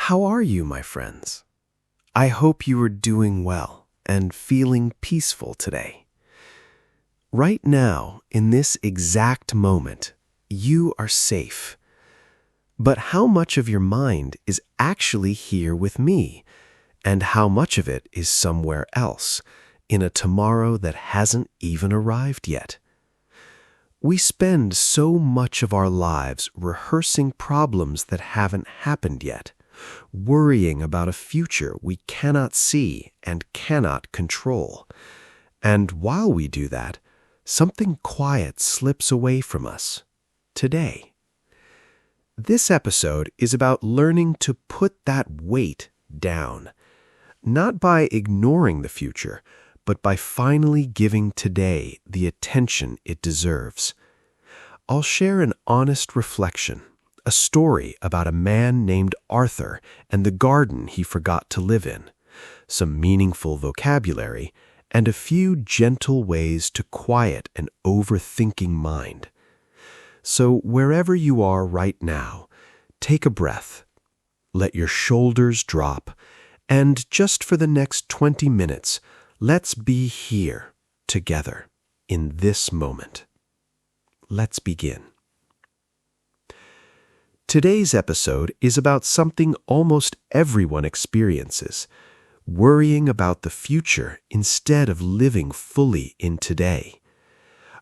How are you, my friends? I hope you are doing well and feeling peaceful today. Right now, in this exact moment, you are safe. But how much of your mind is actually here with me, and how much of it is somewhere else, in a tomorrow that hasn't even arrived yet? We spend so much of our lives rehearsing problems that haven't happened yet, worrying about a future we cannot see and cannot control. And while we do that, something quiet slips away from us today. This episode is about learning to put that weight down, not by ignoring the future, but by finally giving today the attention it deserves. I'll share an honest reflection, a story about a man named Arthur and the garden he forgot to live in, some meaningful vocabulary, and a few gentle ways to quiet an overthinking mind. So wherever you are right now, take a breath, let your shoulders drop, and just for the next 20 minutes, let's be here together in this moment. Let's begin. Today's episode is about something almost everyone experiences, worrying about the future instead of living fully in today.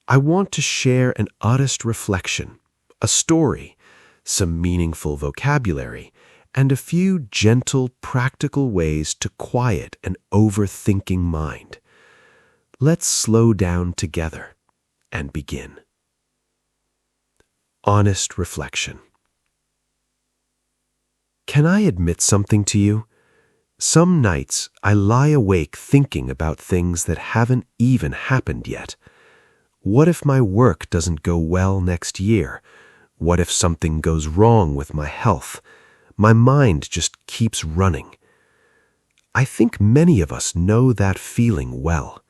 I want to share an honest reflection, a story, some meaningful vocabulary, and a few gentle, practical ways to quiet an overthinking mind. Let's slow down together and begin. Honest reflection. Can I admit something to you? Some nights I lie awake thinking about things that haven't even happened yet. What if my work doesn't go well next year? What if something goes wrong with my health? My mind just keeps running. I think many of us know that feeling well.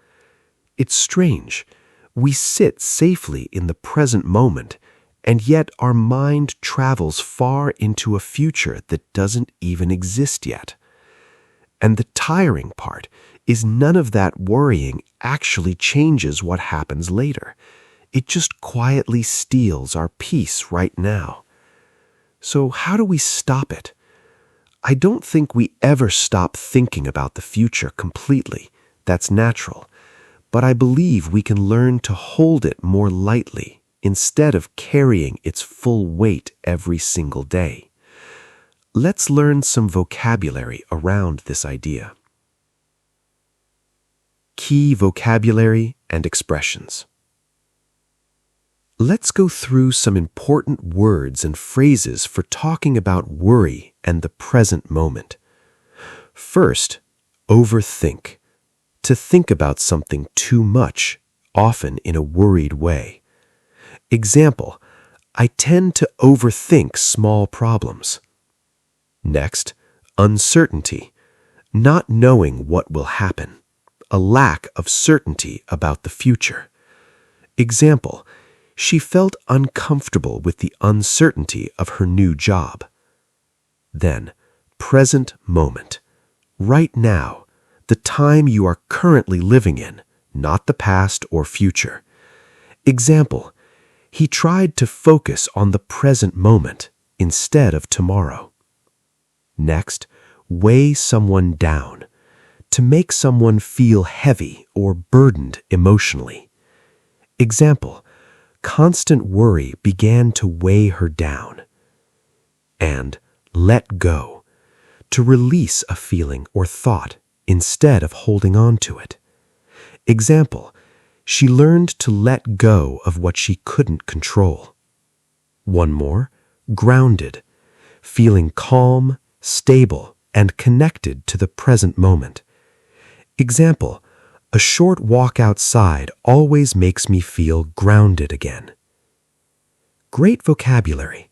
It's strange. We sit safely in the present moment, and yet our mind travels far into a future that doesn't even exist yet. And the tiring part is none of that worrying actually changes what happens later. It just quietly steals our peace right now. So how do we stop it? I don't think we ever stop thinking about the future completely. That's natural. But I believe we can learn to hold it more lightly instead of carrying its full weight every single day. Let's learn some vocabulary around this idea. Key vocabulary and expressions. Let's go through some important words and phrases for talking about worry and the present moment. First, overthink. To think about something too much, often in a worried way. Example, I tend to overthink small problems. Next, uncertainty. Not knowing what will happen. A lack of certainty about the future. Example, she felt uncomfortable with the uncertainty of her new job. Then, present moment. Right now, the time you are currently living in, not the past or future. Example, he tried to focus on the present moment instead of tomorrow. Next, weigh someone down. To make someone feel heavy or burdened emotionally. Example, constant worry began to weigh her down. And let go. To release a feeling or thought instead of holding on to it. Example, she learned to let go of what she couldn't control. One more, grounded. Feeling calm, stable, and connected to the present moment. Example, a short walk outside always makes me feel grounded again. Great vocabulary.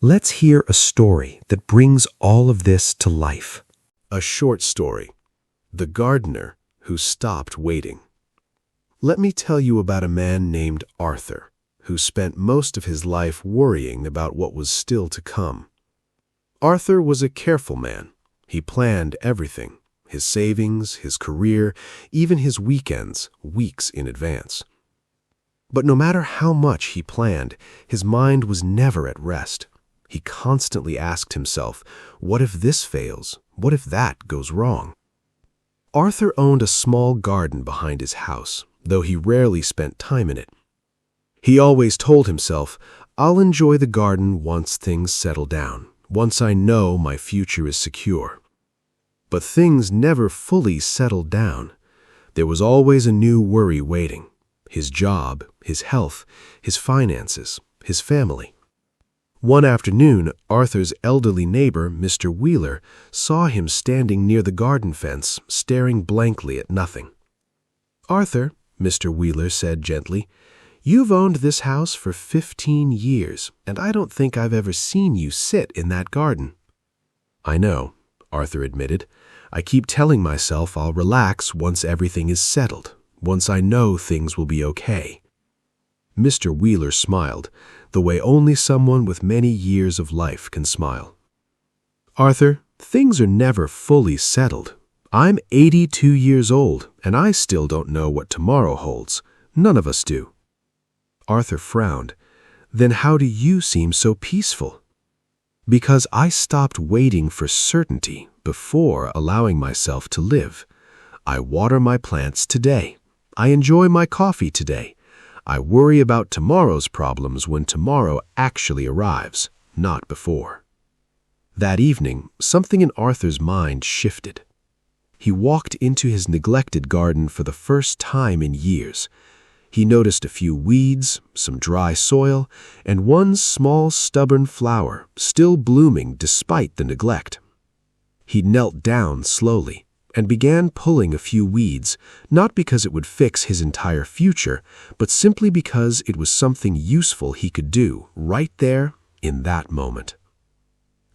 Let's hear a story that brings all of this to life. A short story. The Gardener Who Stopped Waiting. Let me tell you about a man named Arthur, who spent most of his life worrying about what was still to come. Arthur was a careful man. He planned everything, his savings, his career, even his weekends, weeks in advance. But no matter how much he planned, his mind was never at rest. He constantly asked himself, what if this fails? What if that goes wrong? Arthur owned a small garden behind his house, though he rarely spent time in it. He always told himself, I'll enjoy the garden once things settle down, once I know my future is secure. But things never fully settled down. There was always a new worry waiting: his job, his health, his finances, his family. One afternoon, Arthur's elderly neighbor, Mr. Wheeler, saw him standing near the garden fence, staring blankly at nothing. "Arthur," Mr. Wheeler said gently, "you've owned this house for 15 years, and I don't think I've ever seen you sit in that garden." "I know," Arthur admitted. "I keep telling myself I'll relax once everything is settled, once I know things will be okay." Mr. Wheeler smiled, the way only someone with many years of life can smile. "Arthur, things are never fully settled. I'm 82 years old, and I still don't know what tomorrow holds. None of us do." Arthur frowned. "Then how do you seem so peaceful?" "Because I stopped waiting for certainty before allowing myself to live. I water my plants today. I enjoy my coffee today. I worry about tomorrow's problems when tomorrow actually arrives, not before." That evening, something in Arthur's mind shifted. He walked into his neglected garden for the first time in years. He noticed a few weeds, some dry soil, and one small, stubborn flower still blooming despite the neglect. He knelt down slowly and began pulling a few weeds, not because it would fix his entire future, but simply because it was something useful he could do right there in that moment.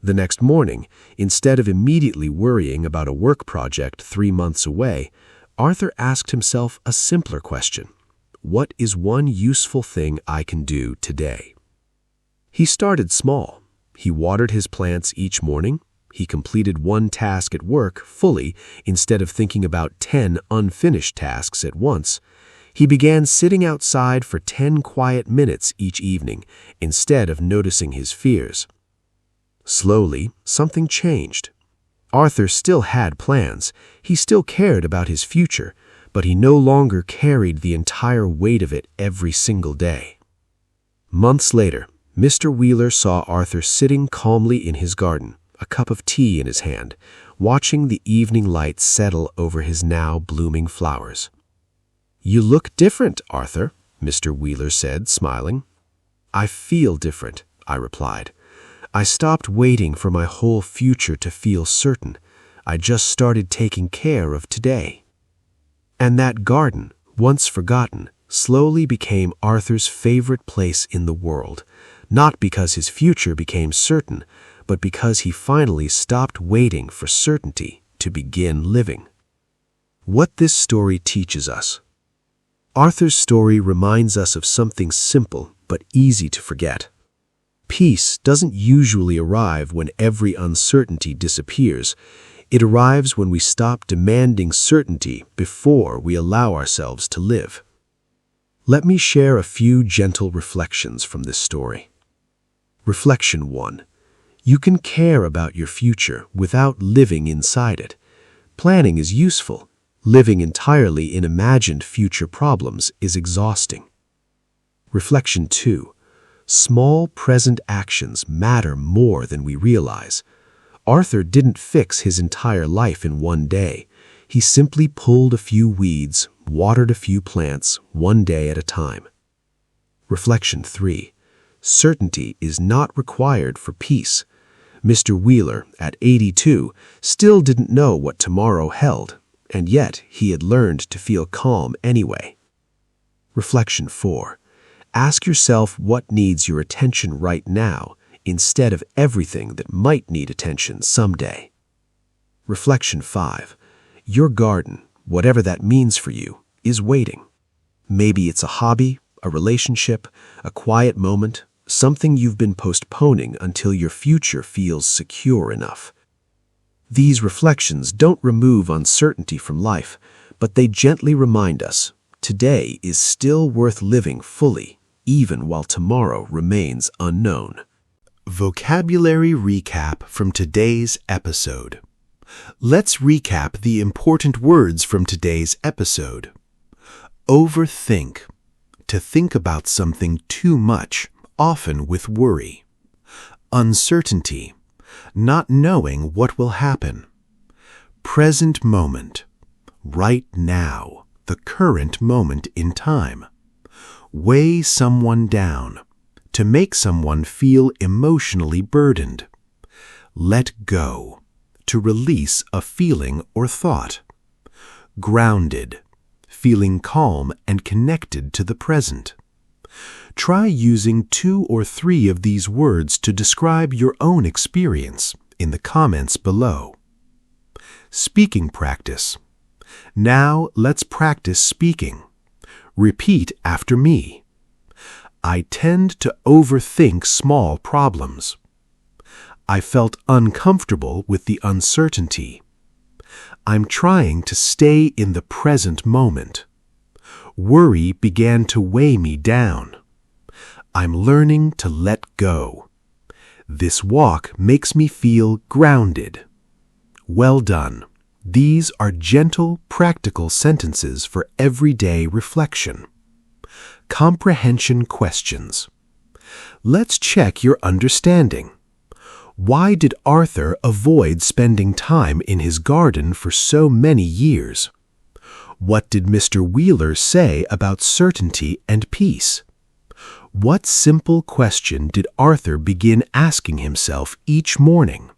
The next morning, instead of immediately worrying about a work project 3 months away, Arthur asked himself a simpler question: what is one useful thing I can do today? He started small. He watered his plants each morning. He completed one task at work fully instead of thinking about 10 unfinished tasks at once. He began sitting outside for 10 quiet minutes each evening instead of noticing his fears. Slowly, something changed. Arthur still had plans. He still cared about his future, but he no longer carried the entire weight of it every single day. Months later, Mr. Wheeler saw Arthur sitting calmly in his garden, a cup of tea in his hand, watching the evening light settle over his now blooming flowers. "You look different, Arthur," Mr. Wheeler said, smiling. "I feel different," I replied. "I stopped waiting for my whole future to feel certain. I just started taking care of today." And that garden, once forgotten, slowly became Arthur's favorite place in the world, not because his future became certain, but because he finally stopped waiting for certainty to begin living. What this story teaches us. Arthur's story reminds us of something simple but easy to forget. Peace doesn't usually arrive when every uncertainty disappears. It arrives when we stop demanding certainty before we allow ourselves to live. Let me share a few gentle reflections from this story. Reflection 1. You can care about your future without living inside it. Planning is useful. Living entirely in imagined future problems is exhausting. Reflection 2. Small present actions matter more than we realize. Arthur didn't fix his entire life in one day. He simply pulled a few weeds, watered a few plants, one day at a time. Reflection 3. Certainty is not required for peace. Mr. Wheeler, at 82, still didn't know what tomorrow held, and yet he had learned to feel calm anyway. Reflection 4. Ask yourself what needs your attention right now, instead of everything that might need attention someday. Reflection 5. Your garden, whatever that means for you, is waiting. Maybe it's a hobby, a relationship, a quiet moment, something you've been postponing until your future feels secure enough. These reflections don't remove uncertainty from life, but they gently remind us today is still worth living fully, even while tomorrow remains unknown. Vocabulary recap from today's episode. Let's recap the important words from today's episode. Overthink. To think about something too much, often with worry. Uncertainty. Not knowing what will happen. Present moment. Right now, the current moment in time. Weigh someone down. To make someone feel emotionally burdened. Let go. To release a feeling or thought. Grounded. Feeling calm and connected to the present. Try using 2 or 3 of these words to describe your own experience in the comments below. Speaking practice. Now let's practice speaking. Repeat after me. I tend to overthink small problems. I felt uncomfortable with the uncertainty. I'm trying to stay in the present moment. Worry began to weigh me down. I'm learning to let go. This walk makes me feel grounded. Well done. These are gentle, practical sentences for everyday reflection. Comprehension questions. Let's check your understanding. Why did Arthur avoid spending time in his garden for so many years? What did Mr. Wheeler say about certainty and peace? What simple question did Arthur begin asking himself each morning?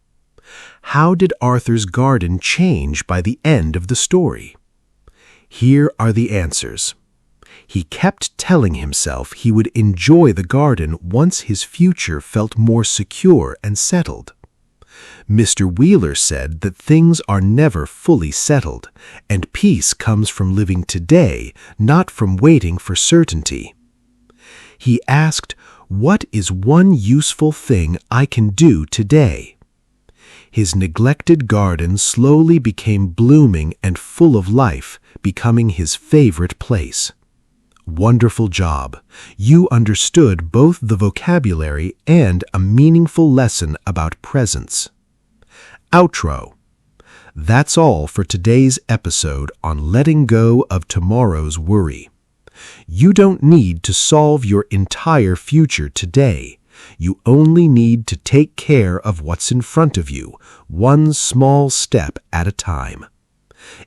How did Arthur's garden change by the end of the story? Here are the answers. He kept telling himself he would enjoy the garden once his future felt more secure and settled. Mr. Wheeler said that things are never fully settled, and peace comes from living today, not from waiting for certainty. He asked, "What is one useful thing I can do today?" His neglected garden slowly became blooming and full of life, becoming his favorite place. Wonderful job. You understood both the vocabulary and a meaningful lesson about presence. Outro. That's all for today's episode on letting go of tomorrow's worry. You don't need to solve your entire future today. You only need to take care of what's in front of you, one small step at a time.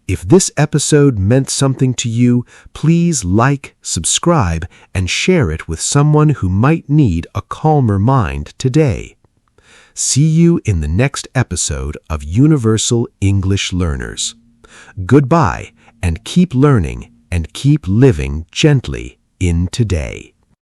If this episode meant something to you, please like, subscribe, and share it with someone who might need a calmer mind today. See you in the next episode of Universal English Learners. Goodbye, and keep learning and keep living gently in today.